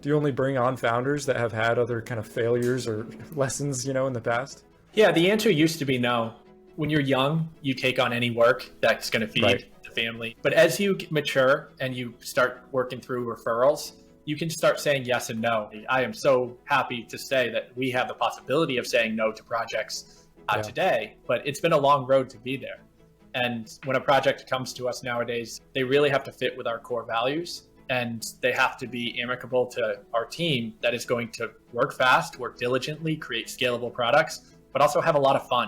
Do you only bring on founders that have had other kind of failures or lessons, in the past? Yeah, the answer used to be no. When you're young, you take on any work that's going to feed Right. the family. But as you mature and you start working through referrals, you can start saying yes and no. I am so happy to say that we have the possibility of saying no to projects today, but it's been a long road to be there. And when a project comes to us nowadays, they really have to fit with our core values, and they have to be amicable to our team that is going to work fast, work diligently, create scalable products, but also have a lot of fun.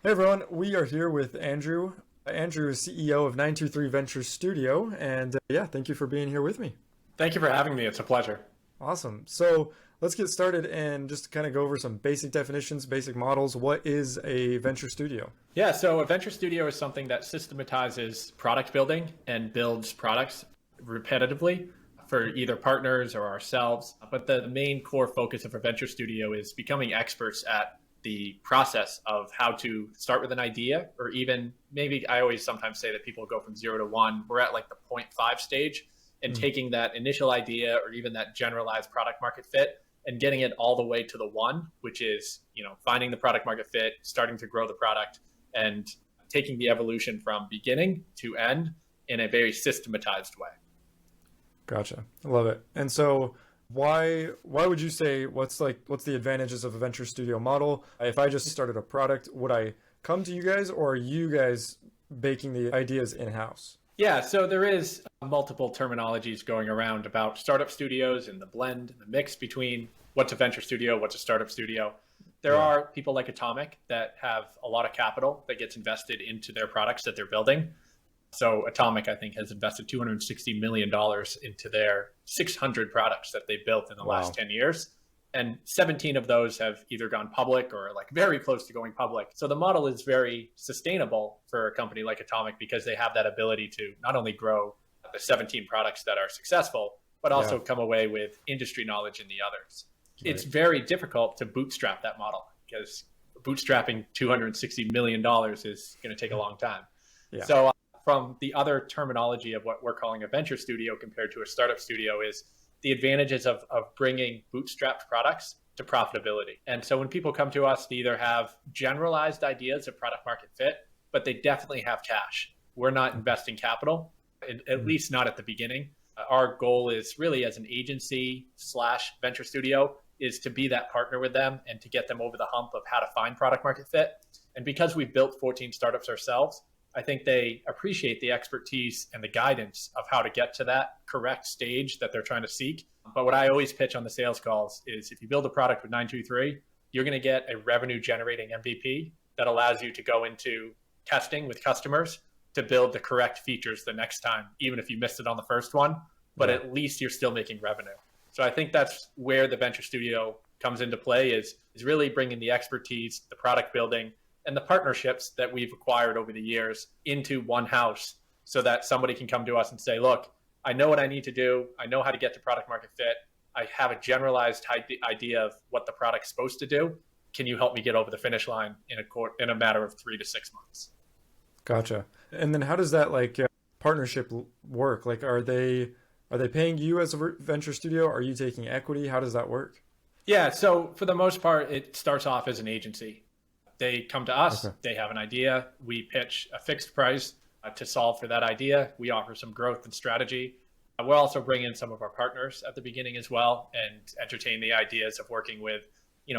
Hey everyone, we are here with Andrew. Andrew is CEO of 923 Ventures Studio, and thank you for being here with me. Thank you for having me. It's a pleasure. Awesome. So let's get started and just kind of go over some basic definitions, basic models. What is a venture studio? Yeah, so a venture studio is something that systematizes product building and builds products repetitively for either partners or ourselves. But the main core focus of a venture studio is becoming experts at the process of how to start with an idea, or even maybe I always sometimes say that people go from 0 to 1. We're at like the 0.5 stage, and taking that initial idea or even that generalized product market fit and getting it all the way to the 1, which is, finding the product market fit, starting to grow the product, and taking the evolution from beginning to end in a very systematized way. Gotcha. I love it. And so why would you say what's the advantages of a venture studio model? If I just started a product, would I come to you guys, or are you guys baking the ideas in-house? Yeah, so there is multiple terminologies going around about startup studios and the blend, the mix between what's a venture studio, what's a startup studio. There are people like Atomic that have a lot of capital that gets invested into their products that they're building. So Atomic, I think, has invested $260 million into their 600 products that they built in the last 10 years. And 17 of those have either gone public or like very close to going public. So the model is very sustainable for a company like Atomic because they have that ability to not only grow the 17 products that are successful, but also come away with industry knowledge in the others. Right. It's very difficult to bootstrap that model because bootstrapping $260 million is going to take a long time. Yeah. So from the other terminology of what we're calling a venture studio compared to a startup studio is the advantages of bringing bootstrapped products to profitability. And so when people come to us, they either have generalized ideas of product market fit, but they definitely have cash. We're not investing capital, at least not at the beginning. Our goal is really as an agency / venture studio is to be that partner with them and to get them over the hump of how to find product market fit. And because we've built 14 startups ourselves, I think they appreciate the expertise and the guidance of how to get to that correct stage that they're trying to seek. But what I always pitch on the sales calls is if you build a product with 923, you're going to get a revenue generating MVP that allows you to go into testing with customers to build the correct features the next time, even if you missed it on the first one, but at least you're still making revenue. So I think that's where the venture studio comes into play is really bringing the expertise, the product building, and the partnerships that we've acquired over the years into one house so that somebody can come to us and say, look, I know what I need to do. I know how to get to product market fit. I have a generalized idea of what the product's supposed to do. Can you help me get over the finish line in a matter of 3 to 6 months? Gotcha. And then how does that partnership work? Like, are they paying you as a venture studio? Are you taking equity? How does that work? Yeah. So for the most part, it starts off as an agency. They come to us, They have an idea, we pitch a fixed price to solve for that idea. We offer some growth and strategy. We'll also bring in some of our partners at the beginning as well and entertain the ideas of working with,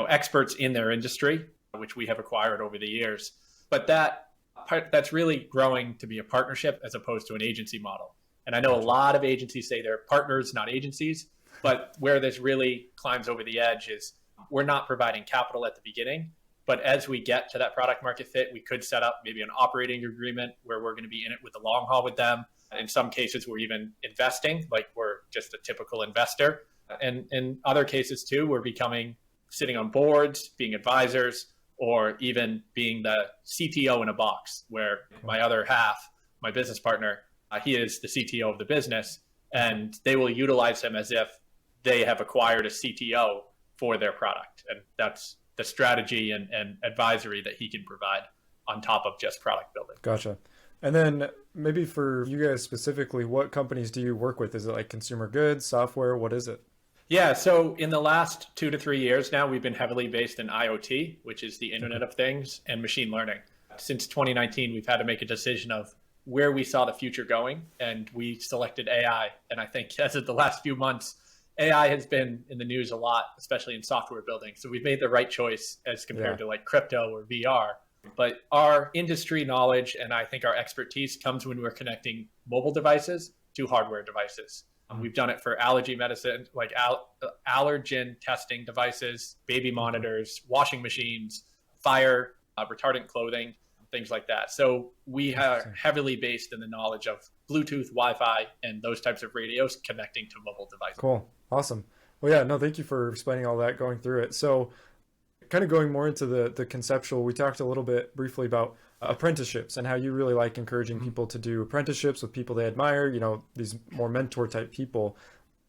experts in their industry, which we have acquired over the years. But that's really growing to be a partnership as opposed to an agency model. And I know a lot of agencies say they're partners, not agencies, but where this really climbs over the edge is we're not providing capital at the beginning. But as we get to that product market fit, we could set up maybe an operating agreement where we're going to be in it with the long haul with them. In some cases, we're even investing, like we're just a typical investor. And in other cases too, we're sitting on boards, being advisors, or even being the CTO in a box where my other half, my business partner, he is the CTO of the business, and they will utilize him as if they have acquired a CTO for their product. And that's the strategy and advisory that he can provide on top of just product building. Gotcha. And then maybe for you guys specifically, what companies do you work with? Is it like consumer goods, software? What is it? Yeah, so in the last 2 to 3 years now, we've been heavily based in IoT, which is the Okay. Internet of Things, and machine learning. Since 2019, we've had to make a decision of where we saw the future going, and we selected AI. And I think as of the last few months, AI has been in the news a lot, especially in software building. So we've made the right choice as compared Yeah. to like crypto or VR. But our industry knowledge and I think our expertise comes when we're connecting mobile devices to hardware devices. We've done it for allergy medicine, like allergen testing devices, baby Okay. monitors, washing machines, fire retardant clothing, things like that. So we are Interesting. heavily based in the knowledge of Bluetooth, Wi-Fi, and those types of radios connecting to mobile devices. Cool. Awesome. Well, yeah, no, thank you for explaining all that, going through it. So, kind of going more into the conceptual, we talked a little bit briefly about apprenticeships and how you really like encouraging people to do apprenticeships with people they admire, these more mentor type people.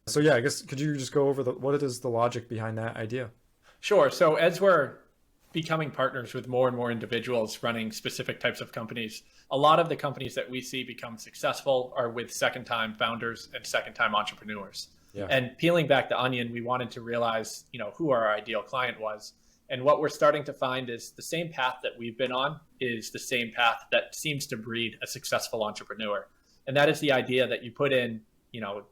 So, yeah, I guess could you just go over what is the logic behind that idea? Sure. So as we're becoming partners with more and more individuals running specific types of companies, a lot of the companies that we see become successful are with second time founders and second time entrepreneurs. Yeah. And peeling back the onion, we wanted to realize, who our ideal client was. And what we're starting to find is the same path that we've been on is the same path that seems to breed a successful entrepreneur. And that is the idea that you put in,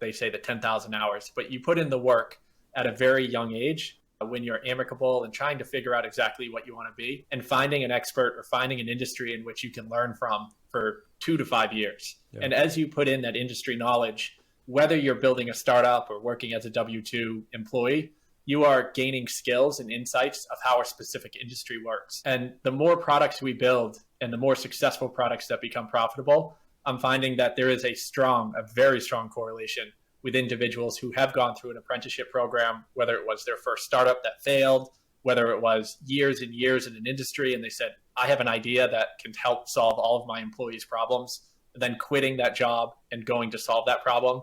they say the 10,000 hours, but you put in the work at a very young age when you're amicable and trying to figure out exactly what you want to be and finding an expert or finding an industry in which you can learn from for 2 to 5 years. Yeah. And as you put in that industry knowledge, whether you're building a startup or working as a W-2 employee, you are gaining skills and insights of how a specific industry works. And the more products we build and the more successful products that become profitable, I'm finding that there is a very strong correlation with individuals who have gone through an apprenticeship program, whether it was their first startup that failed, whether it was years and years in an industry and they said, I have an idea that can help solve all of my employees' problems, and then quitting that job and going to solve that problem.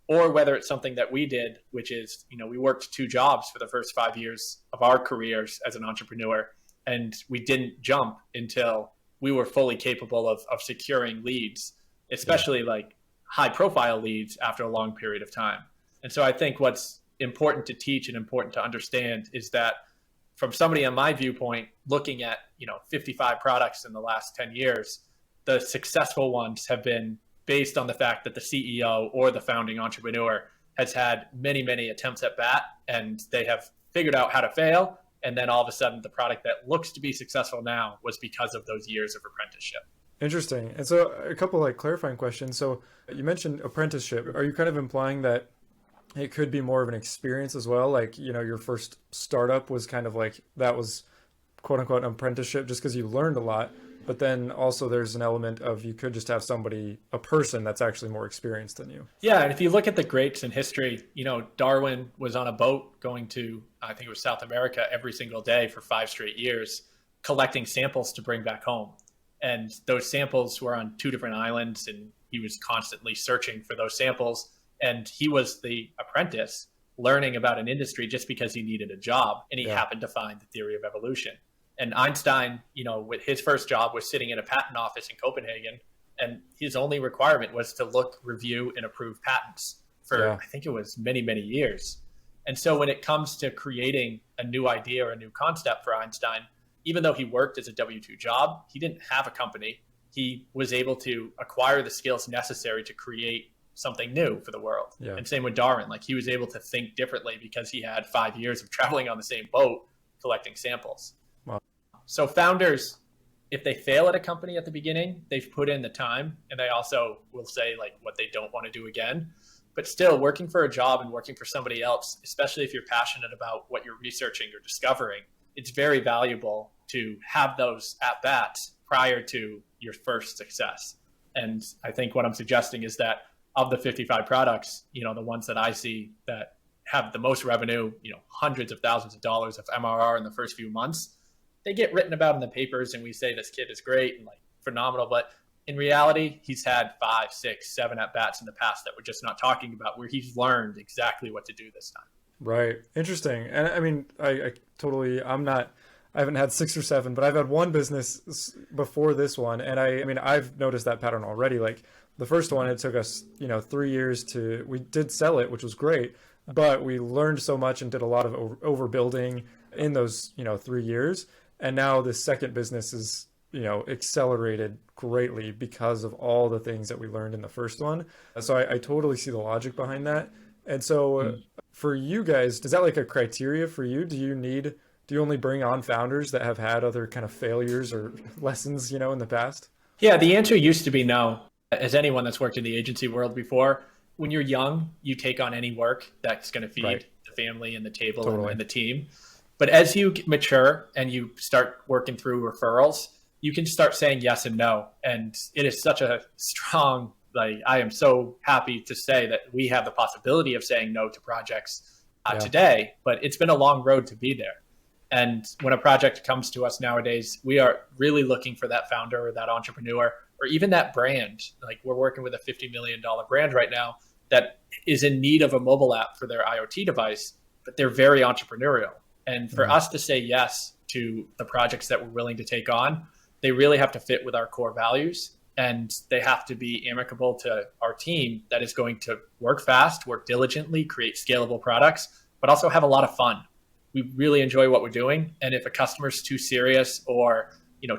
Or whether it's something that we did, which is, we worked 2 jobs for the first 5 years of our careers as an entrepreneur, and we didn't jump until we were fully capable of securing leads, especially like high profile leads after a long period of time. And so I think what's important to teach and important to understand is that from somebody on my viewpoint, looking at, 55 products in the last 10 years, the successful ones have been based on the fact that the CEO or the founding entrepreneur has had many, many attempts at bat and they have figured out how to fail. And then all of a sudden the product that looks to be successful now was because of those years of apprenticeship. Interesting. And so a couple like clarifying questions. So you mentioned apprenticeship. Are you kind of implying that it could be more of an experience as well? Like, your first startup was kind of like that was quote unquote an apprenticeship just because you learned a lot. But then also there's an element of you could just have a person that's actually more experienced than you. Yeah, and if you look at the greats in history, Darwin was on a boat going to, I think it was South America every single day for 5 straight years, collecting samples to bring back home. And those samples were on 2 different islands and he was constantly searching for those samples. And he was the apprentice learning about an industry just because he needed a job and he happened to find the theory of evolution. And Einstein, with his first job was sitting in a patent office in Copenhagen, and his only requirement was to look, review, and approve patents for, I think it was many, many years. And so when it comes to creating a new idea or a new concept for Einstein, even though he worked as a W-2 job, he didn't have a company. He was able to acquire the skills necessary to create something new for the world. Yeah. And same with Darwin, like he was able to think differently because he had 5 years of traveling on the same boat, collecting samples. So founders, if they fail at a company at the beginning, they've put in the time and they also will say like what they don't want to do again. But still working for a job and working for somebody else, especially if you're passionate about what you're researching or discovering, it's very valuable to have those at-bats prior to your first success. And I think what I'm suggesting is that of the 55 products, the ones that I see that have the most revenue, hundreds of thousands of dollars of MRR in the first few months, they get written about in the papers and we say this kid is great and like phenomenal, but in reality, he's had 5, 6, 7 at-bats in the past that we're just not talking about where he's learned exactly what to do this time. Right. Interesting. And I mean, I totally, I'm not I haven't had 6 or 7, but I've had one business before this one. And I mean, I've noticed that pattern already. Like the first one, it took us, 3 years we did sell it, which was great, but we learned so much and did a lot of overbuilding in those, 3 years. And now this second business is, accelerated greatly because of all the things that we learned in the first one. So I totally see the logic behind that. And so for you guys, is that like a criteria for you? Do you only bring on founders that have had other kind of failures or lessons, in the past? Yeah, the answer used to be no. As anyone that's worked in the agency world before, when you're young, you take on any work that's going to feed Right. the family and the table Totally. and the team. But as you mature and you start working through referrals, you can start saying yes and no. And it is such a strong, I am so happy to say that we have the possibility of saying no to projects today, but it's been a long road to be there. And when a project comes to us nowadays, we are really looking for that founder or that entrepreneur or even that brand. Like we're working with a $50 million brand right now that is in need of a mobile app for their IoT device, but they're very entrepreneurial. And for us to say yes to the projects that we're willing to take on, they really have to fit with our core values, and they have to be amicable to our team that is going to work fast, work diligently, create scalable products, but also have a lot of fun. We really enjoy what we're doing. And if a customer's too serious or,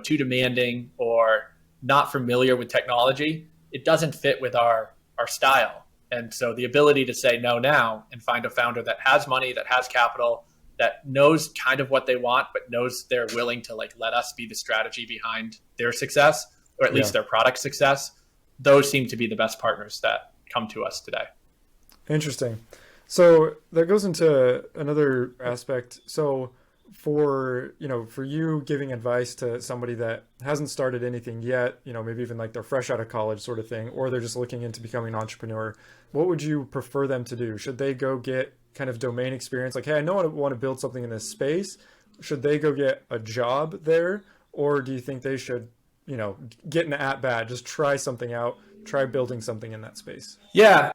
too demanding or not familiar with technology, it doesn't fit with our style. And so the ability to say no now and find a founder that has money, that has capital, that knows kind of what they want, but knows they're willing to let us be the strategy behind their success, or at least their product success. Those seem to be the best partners that come to us today. Interesting. So that goes into another aspect. So for you giving advice to somebody that hasn't started anything yet, maybe even like they're fresh out of college sort of thing, or they're just looking into becoming an entrepreneur, what would you prefer them to do? Should they go get kind of domain experience? Like, hey, I know I want to build something in this space. Should they go get a job there? Or do you think they should, get an at-bat, just try something out, try building something in that space? Yeah,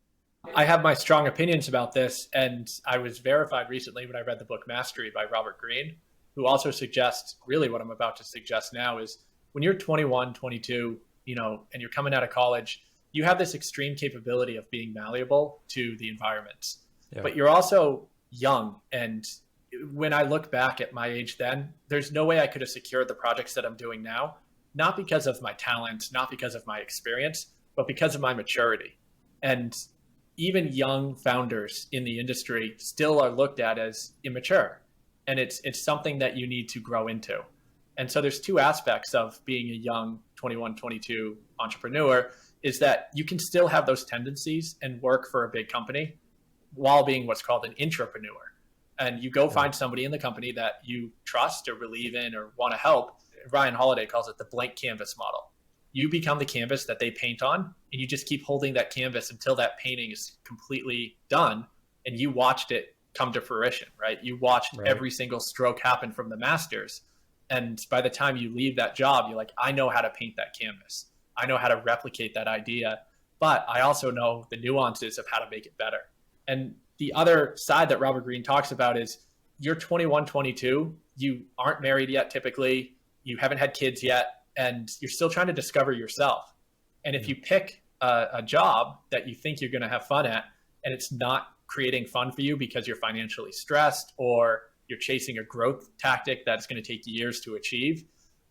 I have my strong opinions about this. And I was verified recently when I read the book Mastery by Robert Greene, who also suggests really what I'm about to suggest now is when you're 21, 22, and you're coming out of college, you have this extreme capability of being malleable to the environment. Yeah. But you're also young. And when I look back at my age then, there's no way I could have secured the projects that I'm doing now, not because of my talent, not because of my experience, but because of my maturity. And even young founders in the industry still are looked at as immature. And it's something that you need to grow into. And so there's two aspects of being a young 21, 22 entrepreneur is that you can still have those tendencies and work for a big company while being what's called an intrapreneur. And you go find somebody in the company that you trust or believe in or want to help. Ryan Holiday calls it the blank canvas model. You become the canvas that they paint on, and you just keep holding that canvas until that painting is completely done and you watched it come to fruition, right? You watched every single stroke happen from the masters. And by the time you leave that job, you're like, I know how to paint that canvas. I know how to replicate that idea, but I also know the nuances of how to make it better. And the other side that Robert Greene talks about is you're 21, 22, you aren't married yet typically, you haven't had kids yet, and you're still trying to discover yourself. And if you pick a job that you think you're going to have fun at, and it's not creating fun for you because you're financially stressed or you're chasing a growth tactic that's going to take years to achieve,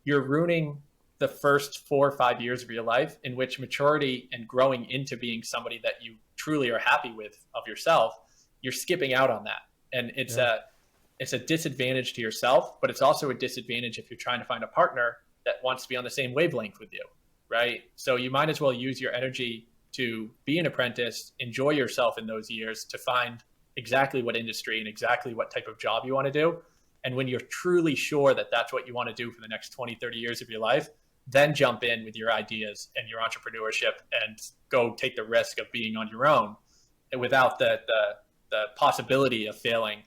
you're ruining the first 4 or 5 years of your life in which maturity and growing into being somebody that you truly are happy with of yourself, you're skipping out on that. And it's a disadvantage to yourself, but it's also a disadvantage if you're trying to find a partner that wants to be on the same wavelength with you, right? So you might as well use your energy to be an apprentice, enjoy yourself in those years to find exactly what industry and exactly what type of job you want to do. And when you're truly sure that that's what you want to do for the next 20, 30 years of your life, then jump in with your ideas and your entrepreneurship and go take the risk of being on your own without the possibility of failing.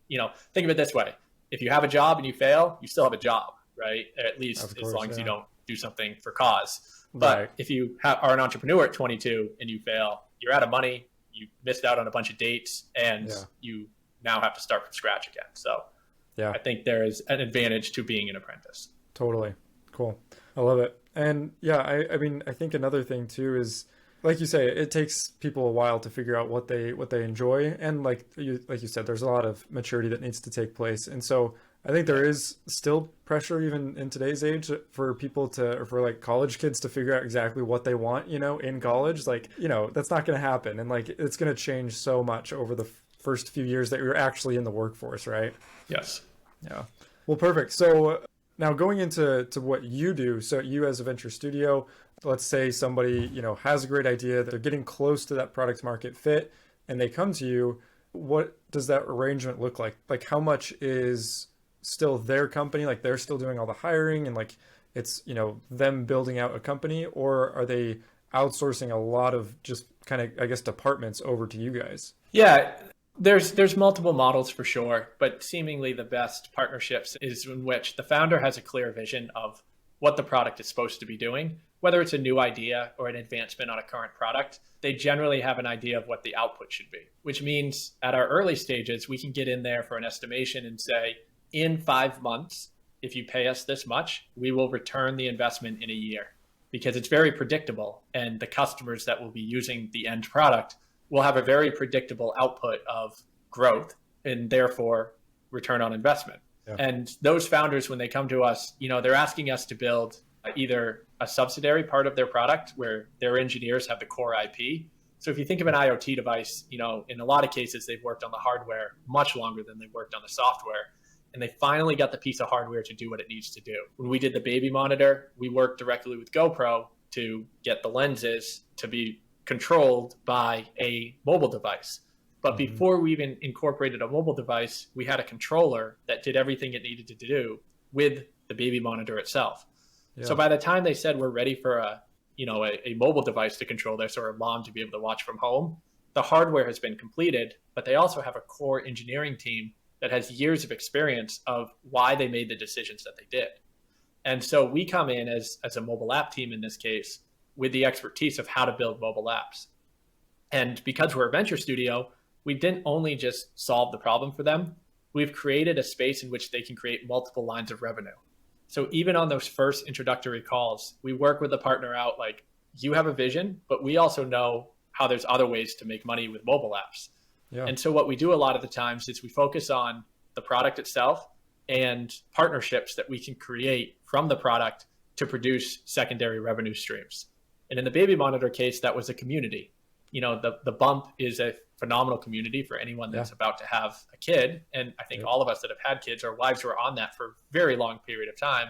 Think of it this way. If you have a job and you fail, you still have a job, right? At least as long as you don't do something for cause. But if you are an entrepreneur at 22 and you fail, you're out of money, you missed out on a bunch of dates, and you now have to start from scratch again. So Yeah, I think there is an advantage to being an apprentice. totally. Cool. I love it. And yeah, I mean, I think another thing too is, like you say, it takes people a while to figure out what they enjoy, and like you said, there's a lot of maturity that needs to take place. And so I think there is still pressure even in today's age for people to, or for like college kids to figure out exactly what they want, in college. Like, that's not going to happen, and like it's going to change so much over the first few years that you're actually in the workforce, right? Yes. Yeah. Well, perfect. So now going into what you do, so you as a venture studio, let's say somebody, has a great idea, they're getting close to that product market fit, and they come to you. What does that arrangement look like? Like, how much is still their company, like they're still doing all the hiring and like it's, them building out a company, or are they outsourcing a lot of just kind of, I guess, departments over to you guys? Yeah, there's multiple models for sure, but seemingly the best partnerships is in which the founder has a clear vision of what the product is supposed to be doing, whether it's a new idea or an advancement on a current product. They generally have an idea of what the output should be, which means at our early stages, we can get in there for an estimation and say, in 5 months, if you pay us this much, we will return the investment in a year, because it's very predictable. And the customers that will be using the end product will have a very predictable output of growth and therefore return on investment. Yeah. And those founders, when they come to us, they're asking us to build either a subsidiary part of their product where their engineers have the core IP. So if you think of an IoT device, in a lot of cases, they've worked on the hardware much longer than they've worked on the software. And they finally got the piece of hardware to do what it needs to do. When we did the baby monitor, we worked directly with GoPro to get the lenses to be controlled by a mobile device. But before we even incorporated a mobile device, we had a controller that did everything it needed to do with the baby monitor itself. Yeah. So by the time they said we're ready for a mobile device to control this, or a mom to be able to watch from home, the hardware has been completed, but they also have a core engineering team that has years of experience of why they made the decisions that they did. And so we come in as a mobile app team in this case with the expertise of how to build mobile apps. And because we're a venture studio, we didn't only just solve the problem for them, we've created a space in which they can create multiple lines of revenue. So even on those first introductory calls, we work with the partner out like, you have a vision, but we also know how there's other ways to make money with mobile apps. Yeah. And so what we do a lot of the times is we focus on the product itself and partnerships that we can create from the product to produce secondary revenue streams. And in the baby monitor case, that was a community. The Bump is a phenomenal community for anyone that's about to have a kid. And I think all of us that have had kids, our wives were on that for a very long period of time,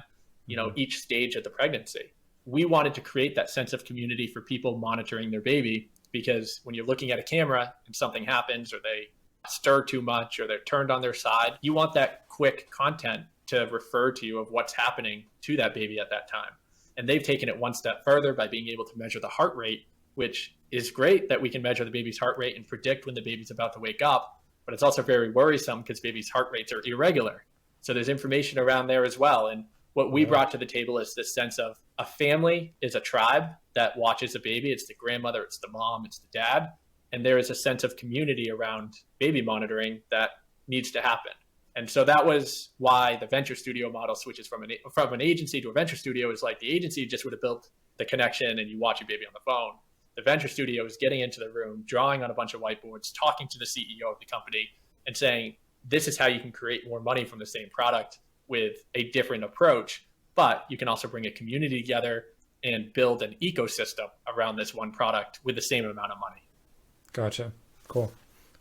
each stage of the pregnancy. We wanted to create that sense of community for people monitoring their baby, because when you're looking at a camera and something happens, or they stir too much, or they're turned on their side, you want that quick content to refer to you of what's happening to that baby at that time. And they've taken it one step further by being able to measure the heart rate, which is great that we can measure the baby's heart rate and predict when the baby's about to wake up. But it's also very worrisome because babies' heart rates are irregular. So there's information around there as well. And what we brought to the table is this sense of a family is a tribe that watches a baby. It's the grandmother, it's the mom, it's the dad. And there is a sense of community around baby monitoring that needs to happen. And so that was why the venture studio model switches from an agency to a venture studio. Is like the agency just would have built the connection and you watch a baby on the phone. The venture studio is getting into the room, drawing on a bunch of whiteboards, talking to the CEO of the company and saying, this is how you can create more money from the same product with a different approach, but you can also bring a community together and build an ecosystem around this one product with the same amount of money. Gotcha. Cool.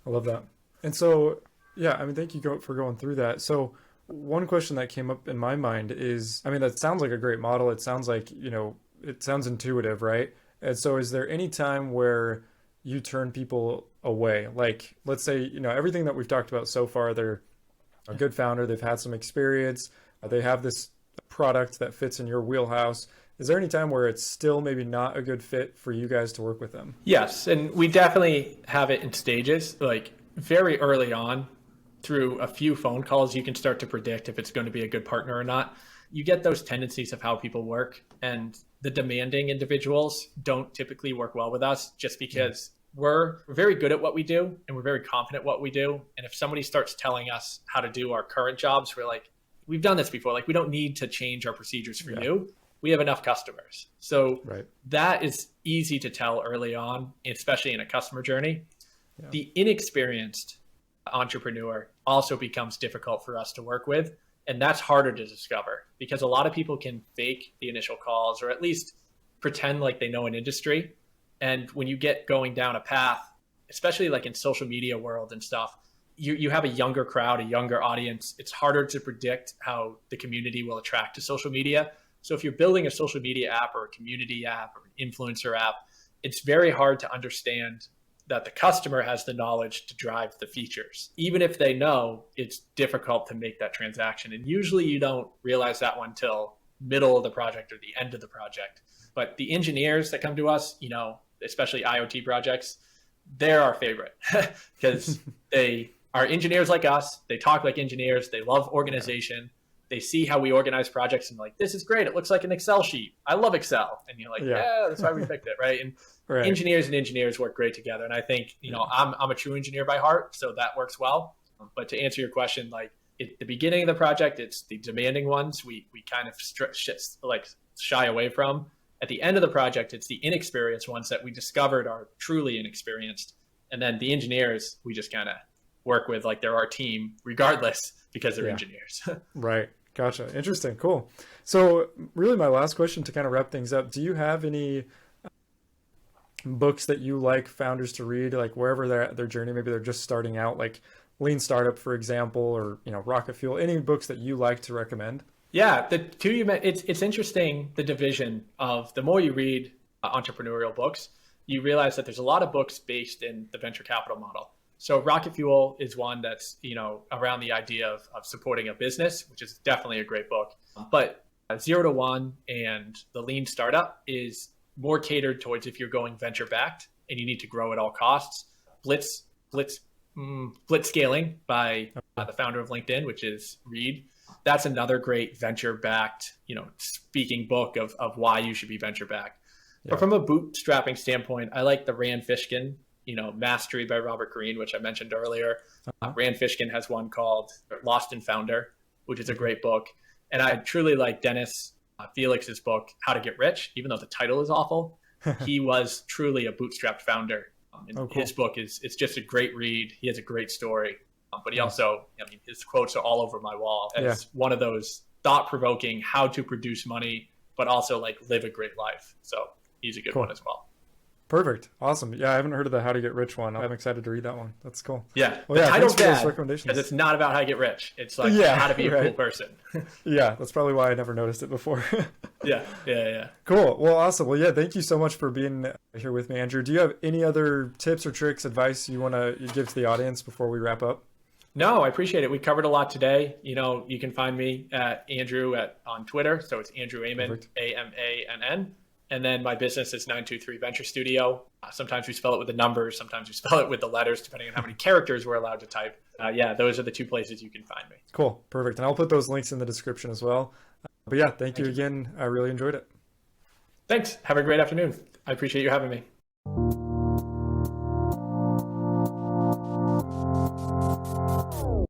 I love that. And so, thank you for going through that. So one question that came up in my mind is, that sounds like a great model. It sounds like, it sounds intuitive, right? And so is there any time where you turn people away? Like, let's say, everything that we've talked about so far, they're a good founder, they've had some experience, they have this product that fits in your wheelhouse. Is there any time where it's still maybe not a good fit for you guys to work with them? Yes. And we definitely have it in stages. Like very early on, through a few phone calls, you can start to predict if it's going to be a good partner or not. You get those tendencies of how people work, and the demanding individuals don't typically work well with us just because we're very good at what we do and we're very confident what we do. And if somebody starts telling us how to do our current jobs, we're like, we've done this before. Like, we don't need to change our procedures for you. We have enough customers. So that is easy to tell early on, especially in a customer journey. Yeah. The inexperienced entrepreneur also becomes difficult for us to work with. And that's harder to discover because a lot of people can fake the initial calls or at least pretend like they know an industry. And when you get going down a path, especially like in social media world and stuff, you have a younger crowd, a younger audience. It's harder to predict how the community will attract to social media. So if you're building a social media app or a community app or an influencer app, it's very hard to understand that the customer has the knowledge to drive the features. Even if they know, it's difficult to make that transaction. And usually you don't realize that one till middle of the project or the end of the project. But the engineers that come to us, you know, especially IoT projects, they're our favorite because they are engineers like us. They talk like engineers. They love organization. They see how we organize projects and like, this is great. It looks like an Excel sheet. I love Excel. And you're like, yeah, that's why we picked it, right? And engineers and engineers work great together. And I think, you know, I'm a true engineer by heart, so that works well. But to answer your question, like at the beginning of the project, it's the demanding ones we kind of shy away from. At the end of the project, it's the inexperienced ones that we discovered are truly inexperienced. And then the engineers, we just kind of work with like they're our team regardless because they're engineers. Right. Gotcha. Interesting. Cool. So really my last question to kind of wrap things up, do you have any books that you like founders to read, like wherever they're at their journey, maybe they're just starting out, like Lean Startup, for example, or, you know, Rocket Fuel, any books that you like to recommend? Yeah, the two you met, it's interesting, the division of the more you read entrepreneurial books, you realize that there's a lot of books based in the venture capital model. So Rocket Fuel is one that's, you know, around the idea of supporting a business, which is definitely a great book. But 0 to 1 and the Lean Startup is more catered towards if you're going venture backed and you need to grow at all costs. Blitz Scaling by the founder of LinkedIn, which is Reed. That's another great venture backed, you know, speaking book of why you should be venture backed. Yeah. But from a bootstrapping standpoint, I like the Rand Fishkin, you know, Mastery by Robert Greene, which I mentioned earlier. Rand Fishkin has one called Lost in Founder, which is a great book. And I truly like Dennis Felix's book, How to Get Rich, even though the title is awful. He was truly a bootstrapped founder. His book it's just a great read. He has a great story. But he also, I mean, his quotes are all over my wall. It's one of those thought-provoking how to produce money, but also like live a great life. So he's a good one as well. Perfect. Awesome. Yeah, I haven't heard of the How to Get Rich one. I'm excited to read that one. That's cool. Yeah. Well, yeah, title's bad recommendations. because it's not about how to get rich. It's like how to be a cool person. Yeah, that's probably why I never noticed it before. Yeah. Cool. Well, awesome. Well, yeah, thank you so much for being here with me, Andrew. Do you have any other tips or tricks, advice you want to give to the audience before we wrap up? No, I appreciate it. We covered a lot today. You know, you can find me at Andrew on Twitter. So it's Andrew Amann, Amann. And then my business is 923 Venture Studio. Sometimes we spell it with the numbers. Sometimes we spell it with the letters, depending on how many characters we're allowed to type. Those are the two places you can find me. Cool. Perfect. And I'll put those links in the description as well. But yeah, thank you again. I really enjoyed it. Thanks. Have a great afternoon. I appreciate you having me.